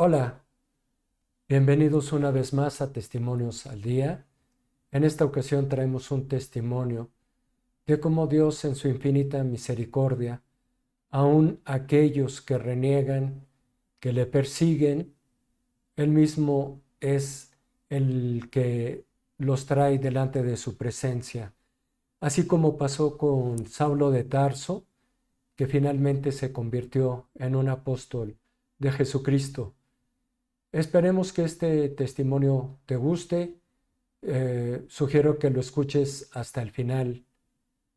Hola, bienvenidos una vez más a Testimonios al Día. En esta ocasión traemos un testimonio de cómo Dios en su infinita misericordia, aun aquellos que reniegan, que le persiguen, Él mismo es el que los trae delante de su presencia. Así como pasó con Saulo de Tarso, que finalmente se convirtió en un apóstol de Jesucristo. Esperemos que este testimonio te guste. Sugiero que lo escuches hasta el final.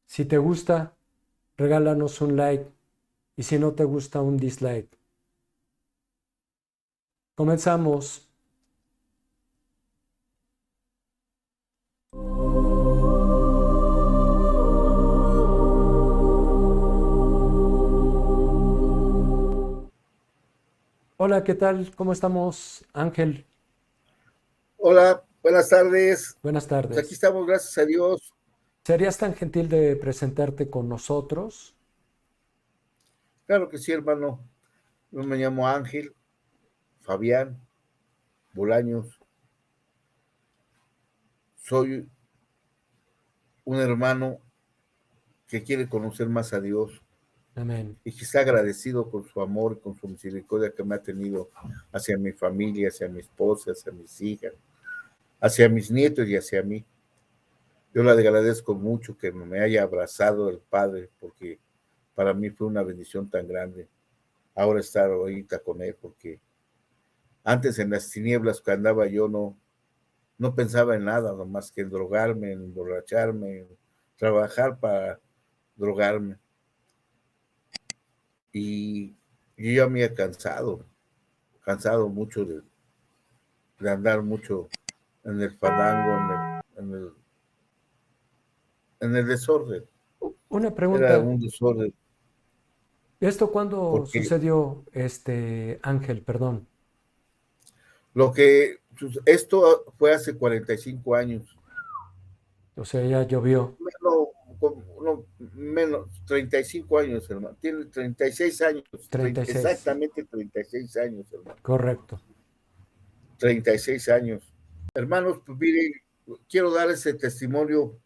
Si te gusta, regálanos un like y si no te gusta, un dislike. Comenzamos. Hola, ¿qué tal? ¿Cómo estamos, Ángel? Hola, buenas tardes. Buenas Pues aquí tardes. estamos, gracias a Dios. ¿Serías tan gentil de presentarte con nosotros? Claro que sí, hermano. Yo me llamo Ángel Fabián Bolaños. Soy un hermano que quiere conocer más a Dios Amén. y que está agradecido con su amor y con su misericordia que me ha tenido hacia mi familia, hacia mi esposa, hacia mis hijas, hacia mis nietos y hacia mí. Yo le agradezco mucho que me haya abrazado el Padre porque para mí fue una bendición tan grande ahora estar ahorita con Él porque antes en las tinieblas que andaba yo no pensaba en nada, nomás que en drogarme, en emborracharme, en trabajar para drogarme. Y yo ya me he cansado mucho de andar mucho en el fandango, en el desorden. Una Era pregunta. un desorden, ¿Esto cuándo porque sucedió, Ángel? Perdón. esto fue hace 45 años, O sea, ya llovió. menos 35 años, hermano. Tiene 36 años, 36. exactamente 36 años, hermano. Correcto. 36 años. Hermanos, pues mire, quiero dar ese testimonio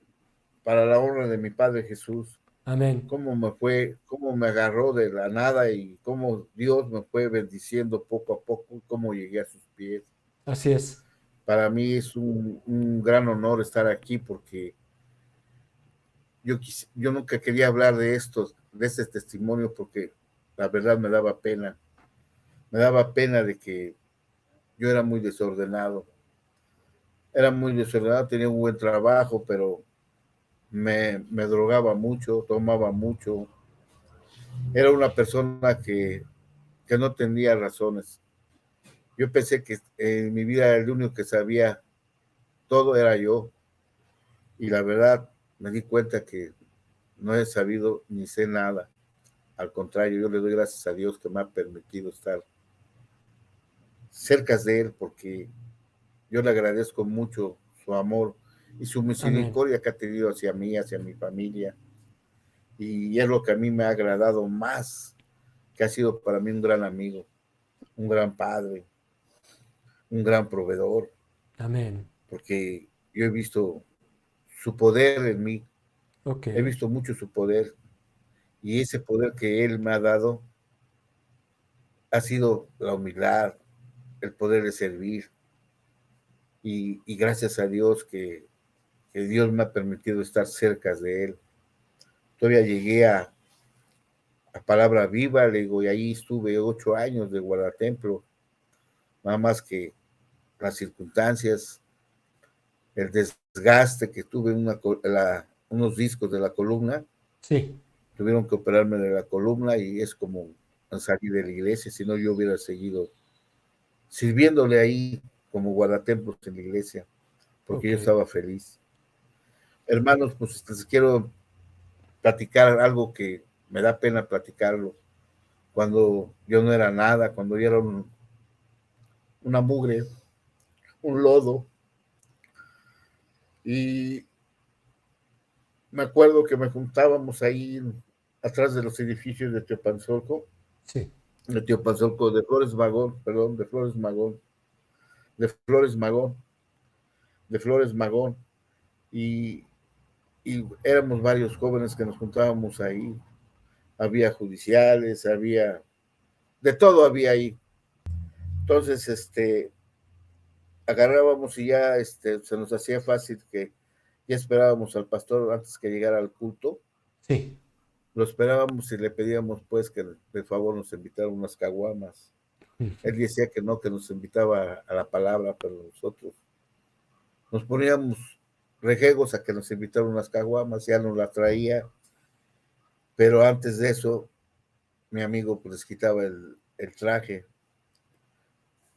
para la honra de mi Padre Jesús, Amén. cómo me fue, cómo me agarró de la nada y cómo Dios me fue bendiciendo poco a poco, cómo llegué a sus pies. Así es. Para mí es un gran honor estar aquí porque yo nunca quería hablar de este testimonio porque la verdad me daba pena de que yo era muy desordenado, tenía un buen trabajo, pero me drogaba mucho, tomaba mucho, era una persona que no tenía razones. Yo pensé que en mi vida el único que sabía todo era yo y la verdad me di cuenta que no he sabido ni sé nada. Al contrario, yo le doy gracias a Dios que me ha permitido estar cerca de Él porque yo le agradezco mucho su amor y su Amén. misericordia que ha tenido hacia mí, hacia mi familia. Y es lo que a mí me ha agradado más, que ha sido para mí un gran amigo, un gran padre, un gran proveedor, Amén. porque yo he visto su poder en mí, Ok. he visto mucho su poder y ese poder que él me ha dado ha sido la humildad, el poder de servir y gracias a Dios que Dios me ha permitido estar cerca de él. Todavía llegué a Palabra Viva, le digo, y ahí estuve 8 años de guardatemplo, nada más que las circunstancias, el desgaste que tuve unos discos de la columna, Sí. tuvieron que operarme de la columna y es como salir de la iglesia, si no yo hubiera seguido sirviéndole ahí como guardatemplos en la iglesia, porque Ok. yo estaba feliz. Hermanos, pues les quiero platicar algo que me da pena platicarlo. Cuando yo no era nada, cuando yo era una mugre, un lodo, y me acuerdo que me juntábamos ahí atrás de los edificios de Teopanzolco Sí. el tío pasó de Flores Magón, perdón, de Flores Magón, de Flores Magón, de Flores Magón, y, y éramos varios jóvenes que nos juntábamos ahí, había judiciales, había, de todo había ahí. Entonces, agarrábamos y ya se nos hacía fácil que ya esperábamos al pastor antes que llegara al culto. Sí. Lo esperábamos y le pedíamos pues que de favor nos invitara unas caguamas. Él decía que no, que nos invitaba a la palabra, pero nosotros nos poníamos rejegos a que nos invitara unas caguamas, ya nos la traía, pero antes de eso mi amigo pues les quitaba el traje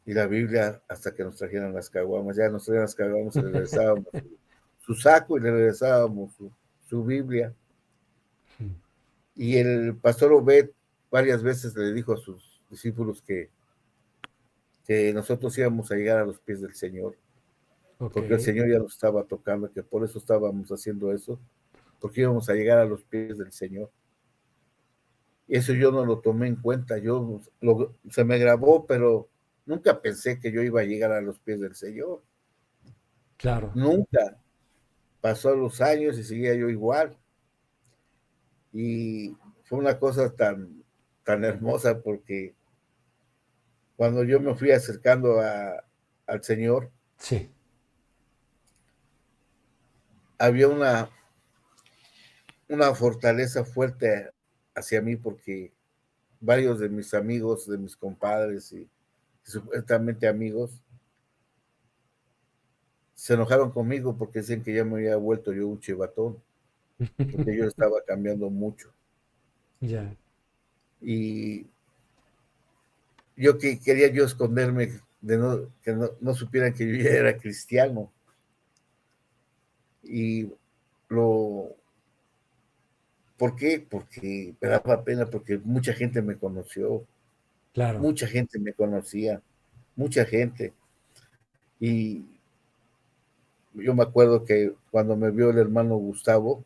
y la Biblia hasta que nos trajeran las caguamas. Ya nos traían las caguamas y le regresábamos su saco y le regresábamos su Biblia. Y el pastor Obed varias veces le dijo a sus discípulos que nosotros íbamos a llegar a los pies del Señor, Ok, porque el Señor ya nos estaba tocando, que por eso estábamos haciendo eso, porque íbamos a llegar a los pies del Señor. Y eso yo no lo tomé en cuenta, se me grabó, pero nunca pensé que yo iba a llegar a los pies del Señor. claro, Nunca. Pasó los años y seguía yo igual. Y fue una cosa tan hermosa porque cuando yo me fui acercando al Señor, sí, había una fortaleza fuerte hacia mí porque varios de mis amigos, de mis compadres y supuestamente amigos, se enojaron conmigo porque decían que ya me había vuelto yo un chivatón, porque yo estaba cambiando mucho. ya, Y yo quería yo esconderme de que no supieran que yo ya era cristiano. Y lo, ¿por qué? Porque me daba pena, porque mucha gente me conoció, claro. mucha gente me conocía, mucha gente. Y yo me acuerdo que cuando me vio el hermano Gustavo,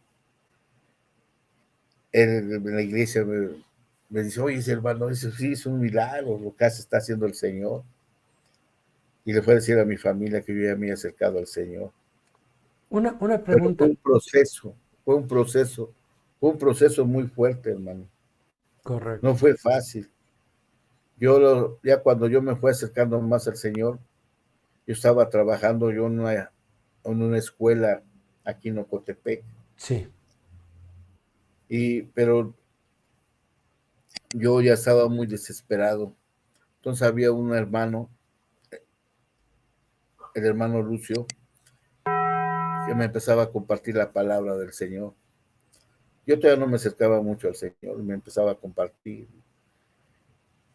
él en la iglesia me dice, oye, ese hermano, eso sí es un milagro lo que está haciendo el Señor. Y le fue a decir a mi familia que yo ya me había acercado al Señor. Una Pero pregunta, fue un proceso, fue un proceso muy fuerte, hermano. No correcto, fue fácil. Ya cuando yo me fui acercando más al Señor, yo estaba trabajando yo en una escuela aquí en Ocotepec, sí, pero yo ya estaba muy desesperado. Entonces había un hermano, el hermano Lucio, que me empezaba a compartir la palabra del Señor. Yo todavía no me acercaba mucho al Señor, me empezaba a compartir.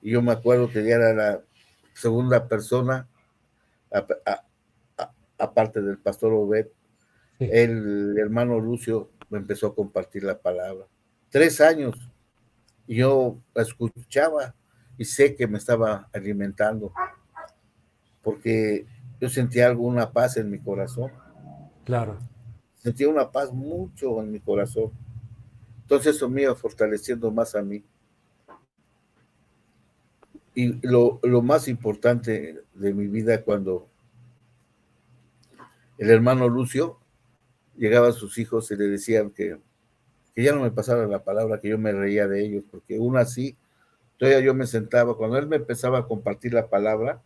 Y yo me acuerdo que ya era la segunda persona, a- a- aparte del pastor Obed, sí, el hermano Lucio me empezó a compartir la palabra. 3 años, y yo la escuchaba y sé que me estaba alimentando, porque yo sentía una paz en mi corazón, claro. sentía una paz mucho en mi corazón. Entonces eso me iba fortaleciendo más a mí. Y lo más importante de mi vida cuando el hermano Lucio llegaba a sus hijos y le decían que ya no me pasara la palabra, que yo me reía de ellos, porque aún así, todavía yo me sentaba, cuando él me empezaba a compartir la palabra,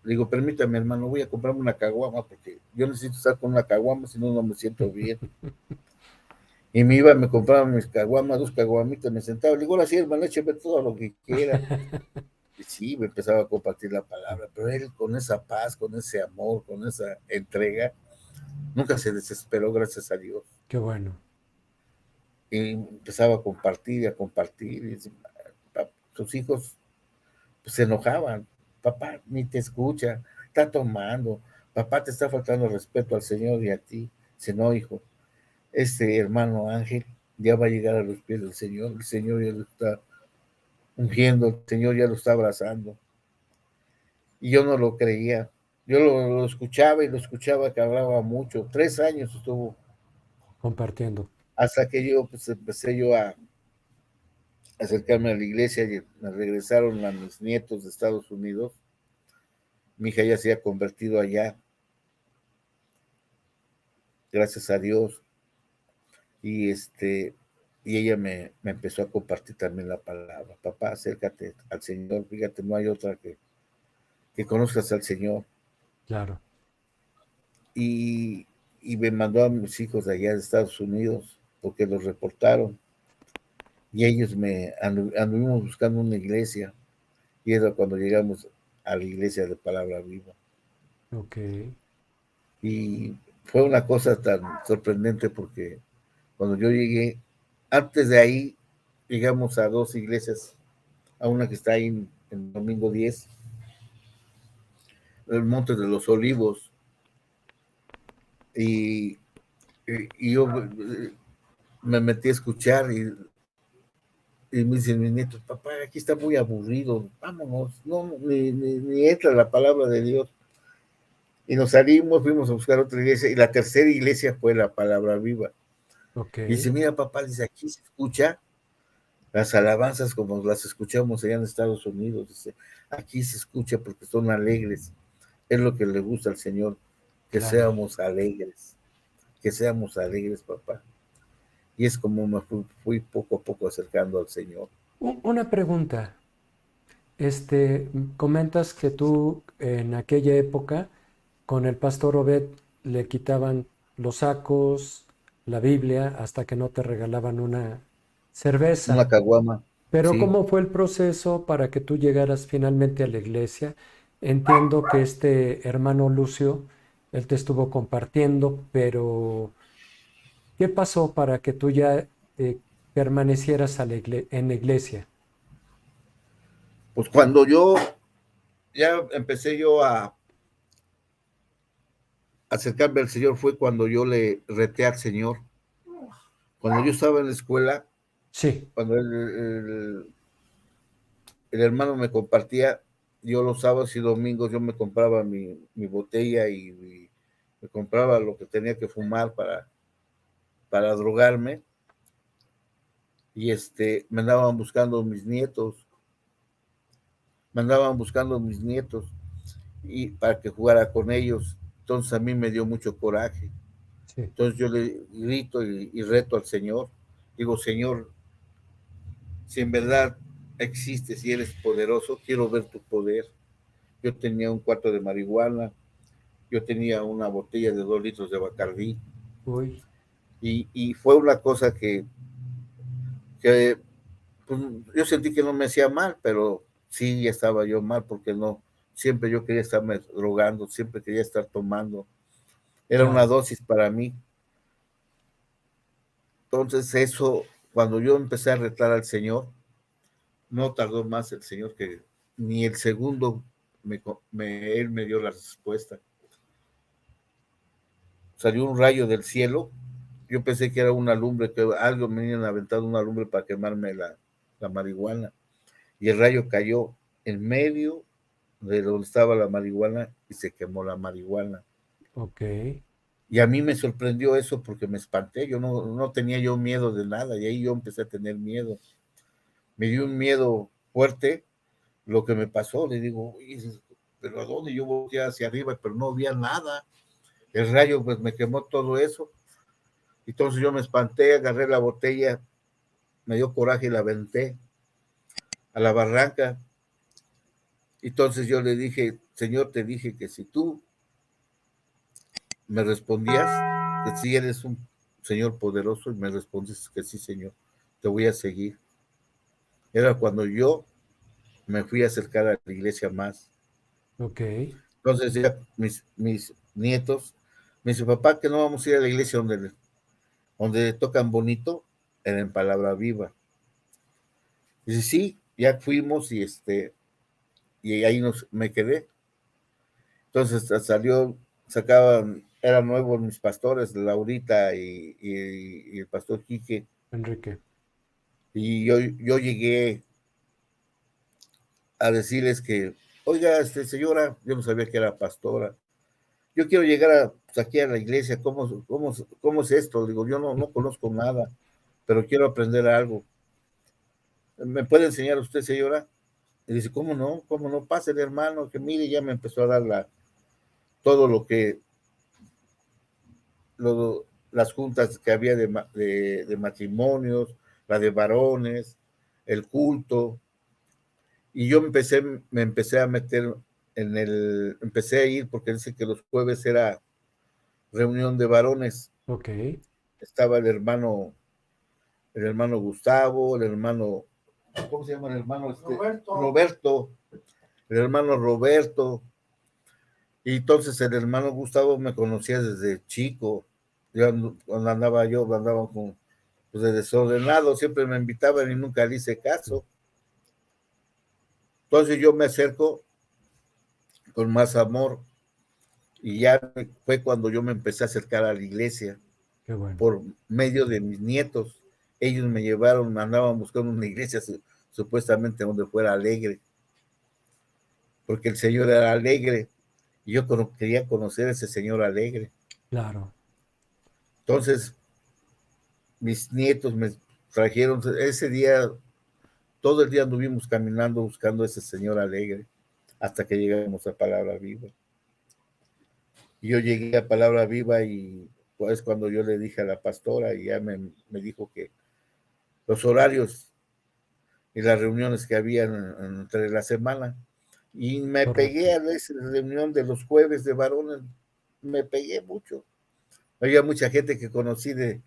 le digo, permítame hermano, voy a comprarme una caguama, porque yo necesito estar con una caguama, si no, no me siento bien. Y me iba, me compraba mis caguamas, 2 caguamitas, me sentaba, le digo, ahora sí, hermano, écheme todo lo que quiera. Y sí, me empezaba a compartir la palabra, pero él con esa paz, con ese amor, con esa entrega, nunca se desesperó, gracias a Dios. Qué bueno, Y empezaba a compartir y a compartir. Y sus hijos pues, se enojaban. Papá ni te escucha, está tomando. Papá te está faltando respeto al Señor y a ti. Dice, no, hijo, este hermano Ángel ya va a llegar a los pies del Señor. El Señor ya lo está ungiendo, el Señor ya lo está abrazando. Y yo no lo creía. Yo lo escuchaba y lo escuchaba que hablaba mucho. 3 años estuvo compartiendo. hasta que yo pues empecé yo acercarme a la iglesia y me regresaron a mis nietos de Estados Unidos. Mi hija ya se había convertido allá, gracias a Dios. Y y ella me empezó a compartir también la palabra. Papá, acércate al Señor, fíjate, no hay otra que conozcas al Señor. Claro. Y, y me mandó a mis hijos de allá de Estados Unidos porque los reportaron. Y ellos anduvimos buscando una iglesia. Y era cuando llegamos a la iglesia de Palabra Viva. Ok. Y fue una cosa tan sorprendente porque cuando yo llegué, antes de ahí, llegamos a dos iglesias, a una que está ahí en Domingo 10, el Monte de los Olivos, y, y yo me metí a escuchar y me dicen mis nietos, papá, aquí está muy aburrido, vámonos, no, ni entra la palabra de Dios. Y nos salimos, fuimos a buscar otra iglesia, y la tercera iglesia fue la Palabra Viva. Ok. Y dice, mira papá, dice, aquí se escucha las alabanzas como las escuchamos allá en Estados Unidos, dice, aquí se escucha porque son alegres, es lo que le gusta al Señor, Claro. que seamos alegres, papá. Y es como me fui poco a poco acercando al Señor. Una pregunta. Comentas que tú en aquella época con el pastor Obed le quitaban los sacos, la Biblia, hasta que no te regalaban una Una cerveza. caguama, Pero sí. ¿cómo fue el proceso para que tú llegaras finalmente a la iglesia? Entiendo que este hermano Lucio, él te estuvo compartiendo, pero ¿qué pasó para que tú ya permanecieras en la iglesia? Pues cuando yo ya empecé yo a acercarme al Señor fue cuando yo le reté al Señor. Cuando yo estaba en la escuela, Sí, cuando el hermano me compartía, yo los sábados y domingos yo me compraba mi botella y me compraba lo que tenía que fumar para drogarme y me andaban buscando mis nietos, me andaban buscando mis nietos y para que jugara con ellos. Entonces a mí me dio mucho coraje. sí, Entonces yo le grito y reto al Señor. Digo, Señor, si en verdad existes y eres poderoso, quiero ver tu poder. Yo tenía un cuarto de marihuana, yo tenía una botella de 2 litros de Bacardí uy, y fue una cosa que pues, yo sentí que no me hacía mal, pero sí estaba yo mal porque no, siempre yo quería estarme drogando, siempre quería estar tomando. Era una claro. dosis para mí. Entonces eso, cuando yo empecé a retar al Señor, no tardó más el Señor que ni el segundo él me dio la respuesta. Salió un rayo del cielo. Yo pensé que era una lumbre, que algo me habían aventado una lumbre para quemarme la marihuana. Y el rayo cayó en medio de donde estaba la marihuana y se quemó la marihuana. Ok, Y a mí me sorprendió eso porque me espanté. Yo no tenía yo miedo de nada y ahí yo empecé a tener miedo. Me dio un miedo fuerte lo que me pasó. Le digo, pero ¿a dónde? Yo volteé hacia arriba, pero no había nada. El rayo pues me quemó todo eso. Entonces yo me espanté, agarré la botella, me dio coraje y la aventé a la barranca. Entonces yo le dije, Señor, te dije que si tú me respondías que sí eres un Señor poderoso y me respondiste que sí, Señor, te voy a seguir. Era cuando yo me fui a acercar a la iglesia más. ok, Entonces ya mis nietos me dice, papá, que no vamos a ir a la iglesia donde tocan bonito, era en Palabra Viva. Dice, sí, ya fuimos y ahí me quedé. Entonces eran nuevos mis pastores, Laurita y el pastor Quique, Enrique. y yo llegué a decirles que, oiga, señora, yo no sabía que era pastora, yo quiero llegar pues, aquí a la iglesia, ¿cómo es esto? Digo, yo no conozco nada, pero quiero aprender algo. ¿me puede enseñar usted, señora? Y dice, cómo no, pase el hermano, que mire, ya me empezó a dar todo lo que, las juntas que había de matrimonios, la de varones, el culto, y yo me empecé a meter empecé a ir porque dice que los jueves era reunión de varones. Ok, Estaba el hermano Gustavo, el hermano, ¿cómo se llama el hermano? Roberto, el hermano Roberto. Y entonces el hermano Gustavo me conocía desde chico. Cuando andaba con, pues, de desordenado, siempre me invitaban y nunca le hice sí, caso. Entonces yo me acerco con más amor y ya fue cuando yo me empecé a acercar a la iglesia qué bueno. por medio de mis nietos. Ellos me llevaron, me andaban buscando una iglesia supuestamente donde fuera alegre, porque el Señor era alegre y yo quería conocer a ese Señor alegre. Claro, Entonces mis nietos me trajeron ese día, todo el día anduvimos caminando buscando a ese Señor alegre hasta que llegamos a Palabra Viva. Y yo llegué a Palabra Viva y pues cuando yo le dije a la pastora y ya me dijo que los horarios y las reuniones que había entre la semana. Y me pegué correcto. a esa reunión de los jueves de varones, me pegué mucho. Había mucha gente que conocí de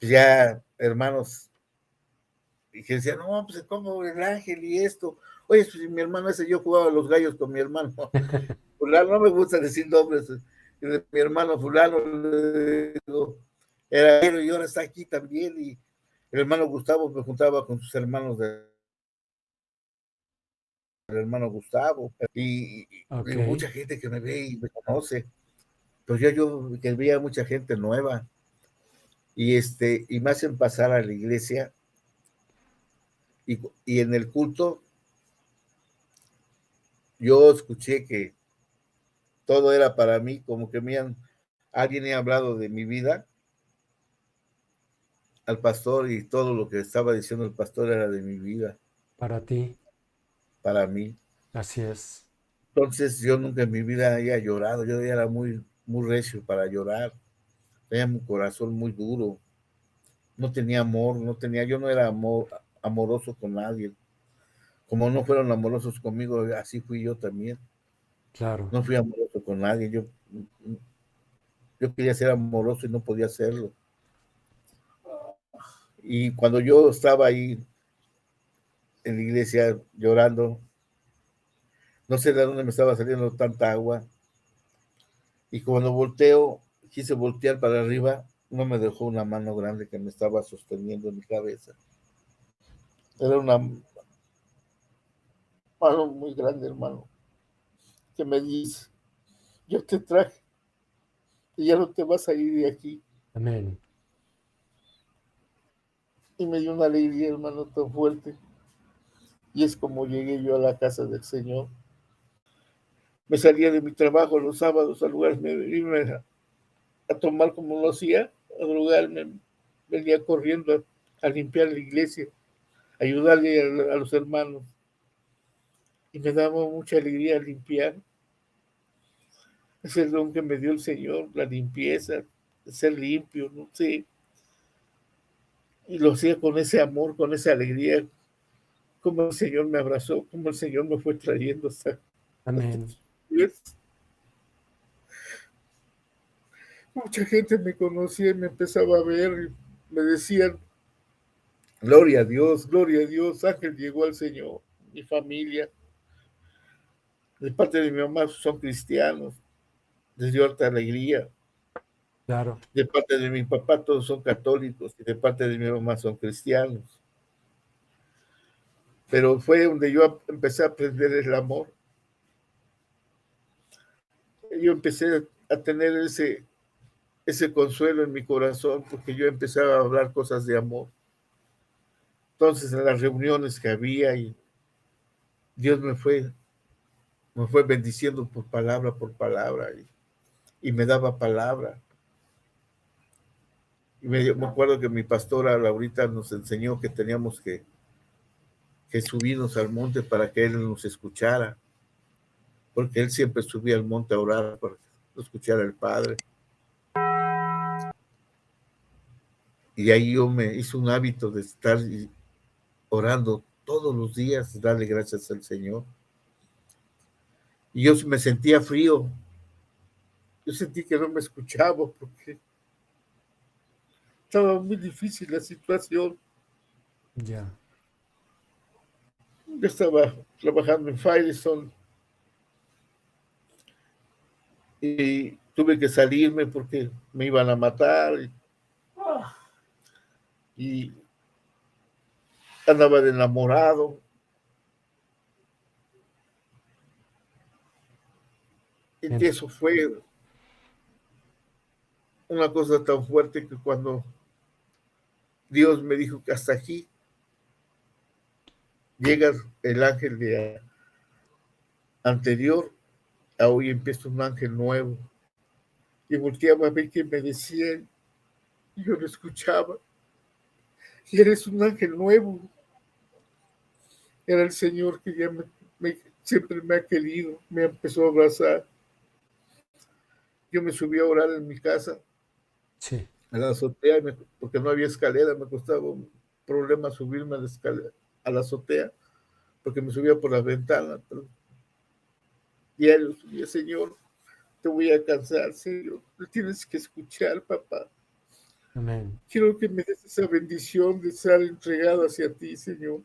ya hermanos y que decían, no, pues como el ángel y esto. Oye, pues, mi hermano ese, yo jugaba a los gallos con mi hermano. Fulano, no me gusta decir nombres. Mi hermano fulano, era héroe y ahora está aquí también. Y el hermano Gustavo me juntaba con sus hermanos el hermano Gustavo, y Ok, mucha gente que me ve y me conoce, pues yo que veía mucha gente nueva, y me hacen pasar a la iglesia, y en el culto yo escuché que todo era para mí, como que alguien ha hablado de mi vida al pastor y todo lo que estaba diciendo el pastor era de mi vida, para ti, para mí. así es. Entonces yo nunca en mi vida había llorado, yo era muy, muy recio para llorar, tenía un corazón muy duro, no tenía amor, yo no era amoroso con nadie. Como no fueron amorosos conmigo, así fui yo también. Claro, No fui amoroso con nadie. Yo quería ser amoroso y no podía hacerlo. Y cuando yo estaba ahí en la iglesia llorando, no sé de dónde me estaba saliendo tanta agua. Y cuando quise voltear para arriba, no me dejó una mano grande que me estaba sosteniendo en mi cabeza. Era una mano muy grande, hermano, que me dice, yo te traje y ya no te vas a ir de aquí. amén. Y me dio una alegría, hermano, tan fuerte. Y es como llegué yo a la casa del Señor. Me salía de mi trabajo los sábados al lugar de irme a tomar como lo hacía, a drogarme. Venía corriendo a limpiar la iglesia, a ayudarle a los hermanos. Y me daba mucha alegría limpiar. Es el don que me dio el Señor, la limpieza, ser limpio, no sé. Y lo hacía con ese amor, con esa alegría, como el Señor me abrazó, como el Señor me fue trayendo hasta Amén. mucha gente me conocía y me empezaba a ver y me decían, gloria a Dios, Ángel llegó al Señor, mi familia, de parte de mi mamá son cristianos, les dio harta alegría, Claro, de parte de mi papá todos son católicos y de parte de mi mamá son cristianos. Pero fue donde yo empecé a aprender el amor. Yo empecé a tener ese consuelo en mi corazón porque yo empezaba a hablar cosas de amor. Entonces, en las reuniones que había, y Dios me fue bendiciendo por palabra, y me daba palabra. Me acuerdo que mi pastora Laurita nos enseñó que teníamos que que subimos al monte para que Él nos escuchara, porque Él siempre subía al monte a orar para escuchar al Padre. Y ahí yo me hice un hábito de estar orando todos los días, darle gracias al Señor. Y yo me sentía frío, yo sentí que no me escuchaba porque estaba muy difícil la situación. Ya. Yo estaba trabajando en Firestone y tuve que salirme porque me iban a matar y andaba de enamorado. Y Bien. eso fue una cosa tan fuerte que cuando Dios me dijo que hasta aquí llega el ángel de anterior, a hoy empieza un ángel nuevo. Y volteaba a ver qué me decían y yo lo escuchaba. Y eres un ángel nuevo. Era el Señor que ya siempre me ha querido, me empezó a abrazar. Yo me subí a orar en mi casa, Sí. a la azotea, porque no había escalera, me costaba un problema subirme a la, escalera, a la azotea, porque me subía por las ventanas. Pero diario subía, Señor, te voy a cansar, Señor, te tienes que escuchar, papá. Amén. Quiero que me des esa bendición de estar entregado hacia ti, Señor.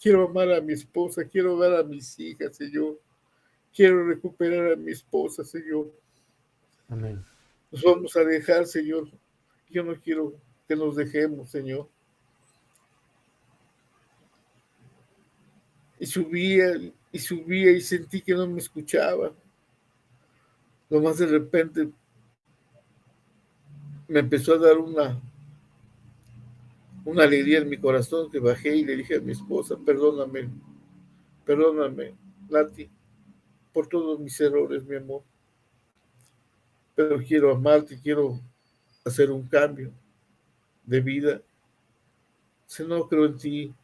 Quiero amar a mi esposa, quiero ver a mis hijas, Señor. Quiero recuperar a mi esposa, Señor. Amén. Nos vamos a dejar, Señor. Yo no quiero que nos dejemos, Señor. Y subía y sentí que no me escuchaba. Lo más de repente me empezó a dar una alegría en mi corazón que bajé y le dije a mi esposa, perdóname, Nati, por todos mis errores, mi amor. Pero quiero amarte, quiero hacer un cambio de vida. Si no creo en ti,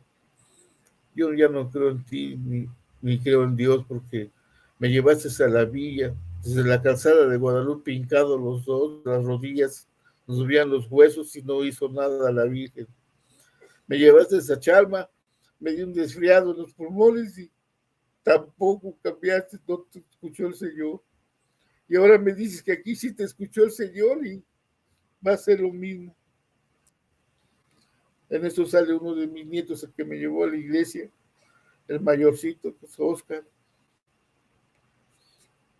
yo ya no creo en ti, ni creo en Dios, porque me llevaste a la villa, desde la calzada de Guadalupe, hincados los dos, las rodillas, nos subían los huesos y no hizo nada a la Virgen. Me llevaste a Chalma, me dio un desfriado en los pulmones y tampoco cambiaste, no te escuchó el Señor. Y ahora me dices que aquí sí te escuchó el Señor y va a ser lo mismo. En eso sale uno de mis nietos, el que me llevó a la iglesia, el mayorcito, que es Oscar.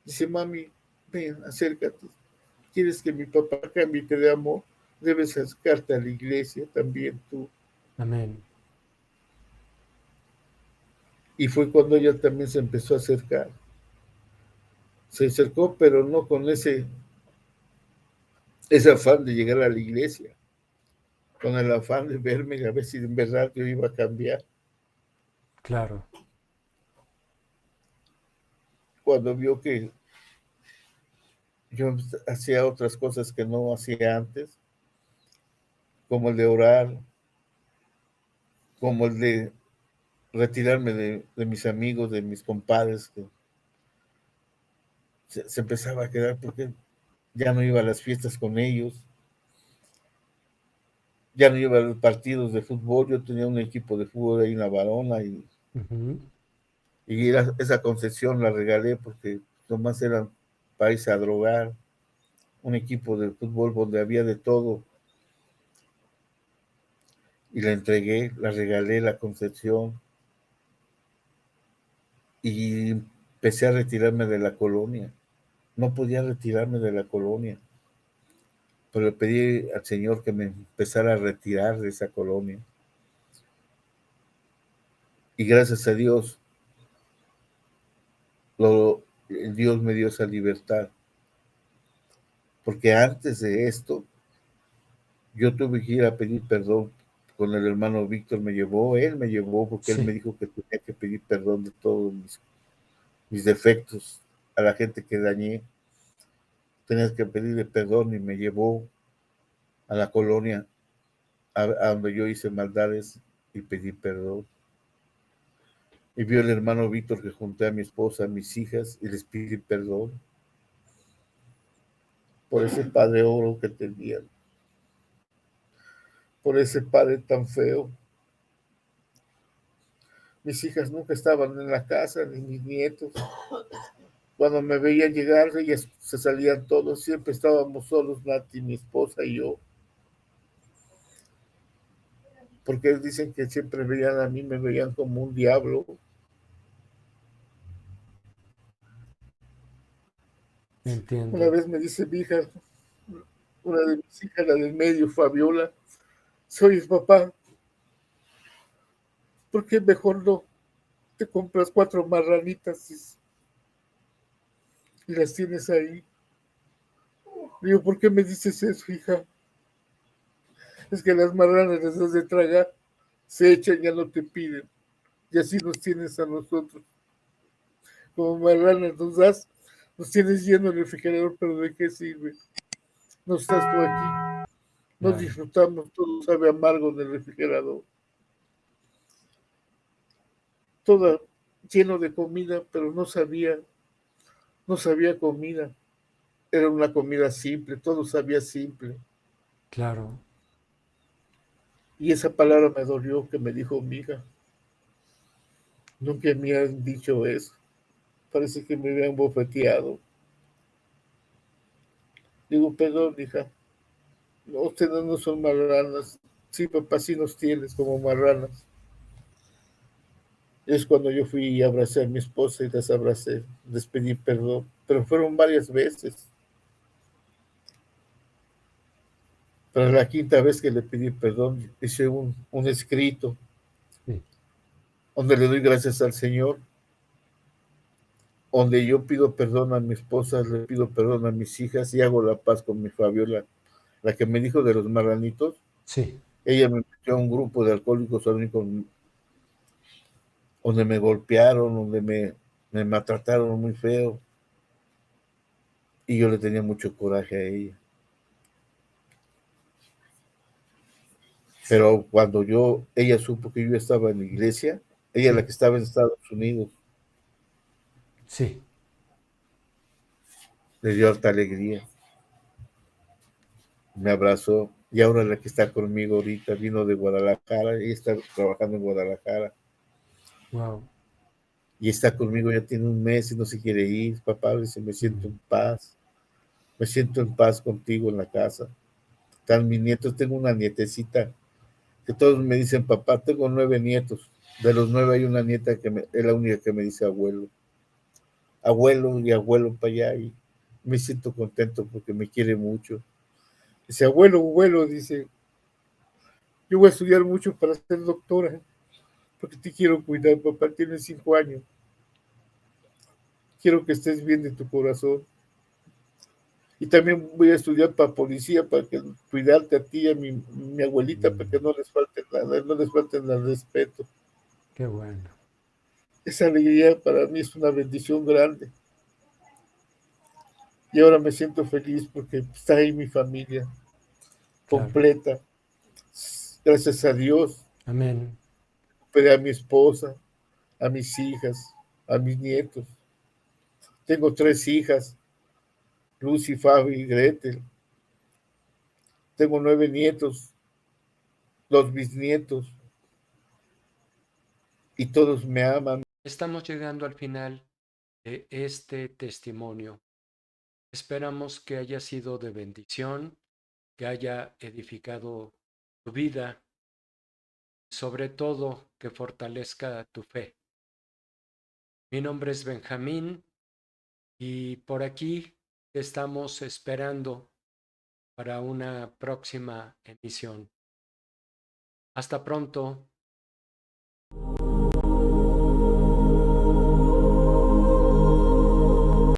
Dice, mami, ven, acércate. ¿Quieres que mi papá cambie y te dé amor? Debes acercarte a la iglesia también tú. Amén. Y fue cuando ella también se empezó a acercar. Se acercó, pero no con ese afán de llegar a la iglesia, con el afán de verme y a ver si en verdad yo iba a cambiar. Claro. Cuando vio que yo hacía otras cosas que no hacía antes, como el de orar, como el de retirarme de mis amigos, de mis compadres, que se empezaba a quedar porque ya no iba a las fiestas con ellos, ya no iba a los partidos de fútbol. Yo tenía un equipo de fútbol ahí en La Varona Ujú. y esa concesión la regalé porque nomás eran para irse a drogar, un equipo de fútbol donde había de todo, y la entregué, la regalé la concesión y empecé a retirarme de la colonia. No podía retirarme de la colonia, pero le pedí al Señor que me empezara a retirar de esa colonia. Y gracias a Dios, Dios me dio esa libertad. Porque antes de esto, yo tuve que ir a pedir perdón con el hermano Víctor. Él me llevó porque él me Sí. dijo que tenía que pedir perdón de todos mis defectos a la gente que dañé. Tenías que pedirle perdón y me llevó a la colonia a donde yo hice maldades y pedí perdón. Y vio el hermano Víctor que junté a mi esposa, a mis hijas, y les pide perdón por ese padre oro que tenían, por ese padre tan feo. Mis hijas nunca estaban en la casa, ni mis nietos. Cuando me veían llegar, ellas se salían todos, siempre estábamos solos, Nati, mi esposa y yo. Porque dicen que siempre veían a mí, me veían como un diablo. Una Entiendo. vez me dice mi hija, una de mis hijas, la del medio, Fabiola, soy el papá, ¿por qué mejor no te compras 4 marranitas y las tienes ahí? Digo, ¿por qué me dices eso, hija? Es que las marranas les das de tragar, se echan, ya no te piden. Y así nos tienes a nosotros. Como marranas nos das, nos tienes lleno el refrigerador, pero ¿de qué sirve? No estás tú aquí. No Claro, disfrutamos, todo sabe amargo en el refrigerador. Todo lleno de comida, pero no sabía comida. Era una comida simple, todo sabía simple. claro. Y esa palabra me dolió que me dijo mi hija. Nunca me han dicho eso. Parece que me habían bofeteado. Digo, perdón, hija. No, ustedes no son marranas. Sí, papá, sí nos tienes como marranas. Es cuando yo fui y abracé a mi esposa y las abracé, les pedí perdón, pero fueron varias veces. Pero la quinta vez que le pedí perdón, hice un escrito Sí, donde le doy gracias al Señor, donde yo pido perdón a mi esposa, le pido perdón a mis hijas y hago la paz con mi Fabiola, la que me dijo de los marranitos. sí, Ella me metió a un grupo de alcohólicos anónimos donde me golpearon, donde me maltrataron muy feo y yo le tenía mucho coraje a ella. Pero cuando ella supo que yo estaba en la iglesia, ella la sí, que estaba en Estados Unidos, sí. le dio harta alegría, me abrazó y ahora la que está conmigo ahorita vino de Guadalajara, ella está trabajando en Guadalajara Wow. y está conmigo ya tiene un mes y no se quiere ir, papá, dice, Mm, me siento en paz contigo en la casa. Están mis nietos, tengo una nietecita que todos me dicen, papá, tengo 9 nietos, de los 9 hay una nieta es la única que me dice abuelo, abuelo y abuelo para allá y me siento contento porque me quiere mucho. Dice, abuelo, abuelo, dice, yo voy a estudiar mucho para ser doctora, porque te quiero cuidar, papá, tienes 5 años, quiero que estés bien de tu corazón. Y también voy a estudiar para policía, para cuidarte a ti y a mi abuelita, para que mm, no les falte nada, no les falte el respeto. qué bueno. Esa alegría para mí es una bendición grande. Y ahora me siento feliz porque está ahí mi familia Claro. completa. Gracias a Dios, Amén. recuperé a mi esposa, a mis hijas, a mis nietos. Tengo 3 hijas, Lucy, Fabi y Gretel. Tengo 9 nietos, 2 bisnietos, y todos me aman. Estamos llegando al final de este testimonio. Esperamos que haya sido de bendición, que haya edificado tu vida, sobre todo que fortalezca tu fe. Mi nombre es Benjamín y por aquí te estamos esperando para una próxima emisión. Hasta pronto.